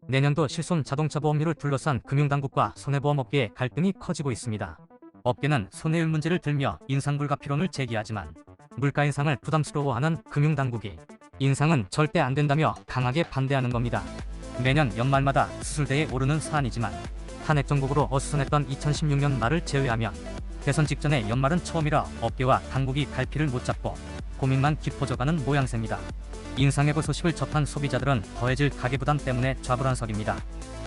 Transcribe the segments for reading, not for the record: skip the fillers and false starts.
내년도 실손 자동차 보험료를 둘러싼 금융당국과 손해보험업계의 갈등이 커지고 있습니다. 업계는 손해율 문제를 들며 인상 불가피론을 제기하지만 물가 인상을 부담스러워하는 금융당국이 인상은 절대 안 된다며 강하게 반대하는 겁니다. 매년 연말마다 수술대에 오르는 사안이지만 탄핵 정국으로 어수선했던 2016년 말을 제외하면 대선 직전의 연말은 처음이라 업계와 당국이 갈피를 못 잡고 고민만 깊어져가는 모양새입니다. 인상해고 소식을 접한 소비자들은 더해질 가계부담 때문에 좌불안석입니다.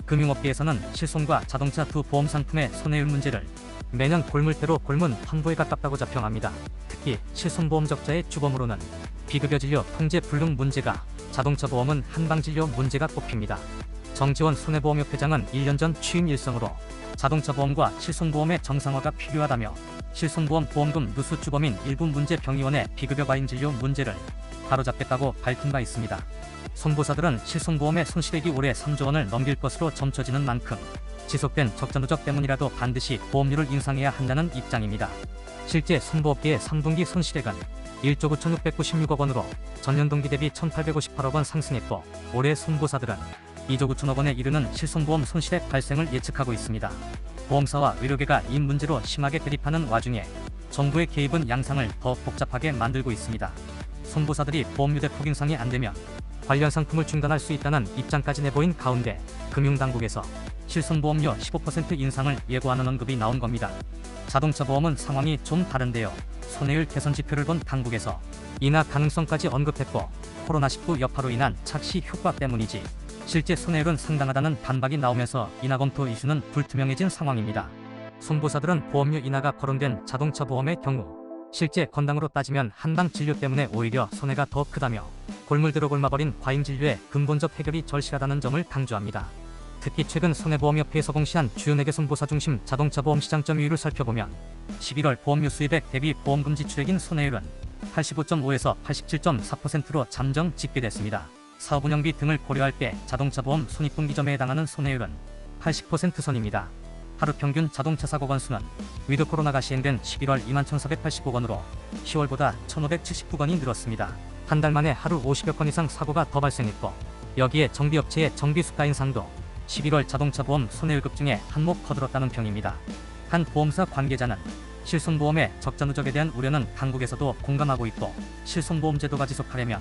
금융업계에서는 실손과 자동차 두 보험 상품의 손해율 문제를 매년 골물대로 골문 환부에 가깝다고 자평합니다. 특히 실손보험 적자의 주범으로는 비급여 진료 통제 불능 문제가, 자동차 보험은 한방진료 문제가 꼽힙니다. 정지원 손해보험협회장은 1년 전 취임 일성으로 자동차 보험과 실손보험의 정상화가 필요하다며 실손보험 보험금 누수 주범인 일부 문제병의원의 비급여 과잉 진료 문제를 바로잡겠다고 밝힌 바 있습니다. 손보사들은 실손보험의 손실액이 올해 3조 원을 넘길 것으로 점쳐지는 만큼 지속된 적자 누적 때문이라도 반드시 보험료를 인상해야 한다는 입장입니다. 실제 손보업계의 3분기 손실액은 1조 9,696억 원으로 전년 동기 대비 1,858억 원 상승했고, 올해 손보사들은 2조 9천억 원에 이르는 실손보험 손실액 발생을 예측하고 있습니다. 보험사와 의료계가 이 문제로 심하게 대립하는 와중에 정부의 개입은 양상을 더 복잡하게 만들고 있습니다. 손보사들이 보험료 대폭 인상이 안되면 관련 상품을 중단할 수 있다는 입장까지 내보인 가운데 금융당국에서 실손보험료 15% 인상을 예고하는 언급이 나온 겁니다. 자동차 보험은 상황이 좀 다른데요. 손해율 개선 지표를 본 당국에서 인하 가능성까지 언급했고, 코로나19 여파로 인한 착시 효과 때문이지 실제 손해율은 상당하다는 반박이 나오면서 인하 검토 이슈는 불투명해진 상황입니다. 손보사들은 보험료 인하가 거론된 자동차 보험의 경우 실제 건당으로 따지면 한방 진료 때문에 오히려 손해가 더 크다며 골물대로 골마버린 과잉 진료의 근본적 해결이 절실하다는 점을 강조합니다. 특히 최근 손해보험협회에서 공시한 주요 4개 손보사 중심 자동차 보험 시장 점유율을 살펴보면 11월 보험료 수입액 대비 보험금 지출액인 손해율은 85.5에서 87.4%로 잠정 집계됐습니다. 사업 운영비 등을 고려할 때 자동차 보험 손익분기점에 해당하는 손해율은 80% 선입니다. 하루 평균 자동차 사고 건수는 위드 코로나가 시행된 11월 21,485건으로 10월보다 1,579건이 늘었습니다. 한 달 만에 하루 50여 건 이상 사고가 더 발생했고, 여기에 정비업체의 정비 수가 인상도 11월 자동차 보험 손해율 급증에 한몫 거들었다는 평입니다. 한 보험사 관계자는 실손보험의 적자 누적에 대한 우려는 당국에서도 공감하고 있고, 실손보험 제도가 지속하려면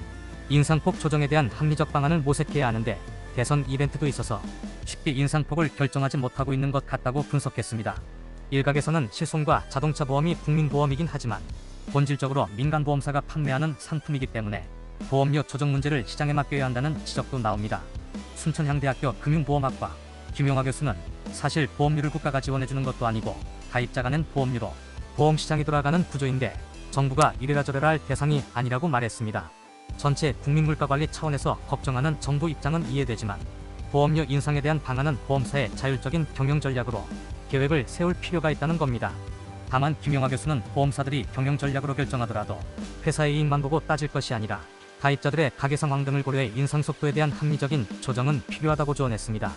인상폭 조정에 대한 합리적 방안을 모색해야 하는데 대선 이벤트도 있어서 쉽게 인상폭을 결정하지 못하고 있는 것 같다고 분석했습니다. 일각에서는 실손과 자동차 보험이 국민보험이긴 하지만 본질적으로 민간보험사가 판매하는 상품이기 때문에 보험료 조정 문제를 시장에 맡겨야 한다는 지적도 나옵니다. 순천향대학교 금융보험학과 김용화 교수는 사실 보험료를 국가가 지원해주는 것도 아니고 가입자가 낸 보험료로 보험시장이 돌아가는 구조인데 정부가 이래라 저래라 할 대상이 아니라고 말했습니다. 전체 국민물가관리 차원에서 걱정하는 정부 입장은 이해되지만 보험료 인상에 대한 방안은 보험사의 자율적인 경영 전략으로 계획을 세울 필요가 있다는 겁니다. 다만 김용화 교수는 보험사들이 경영 전략으로 결정하더라도 회사의 이익만 보고 따질 것이 아니라 가입자들의 가계 상황 등을 고려해 인상 속도에 대한 합리적인 조정은 필요하다고 조언했습니다.